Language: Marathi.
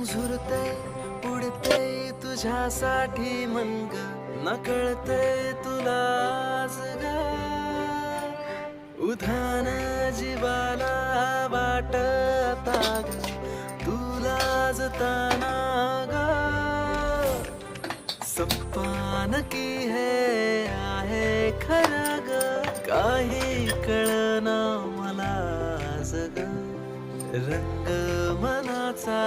झुरते उडते तुझ्यासाठी मन ग, नकळते तुला आज ग. उधाण जीवाला वाटता ग, तुला जताना ग. सप्पान की हे आहे खरं ग, काही कळना मला आज ग. रंग मनाचा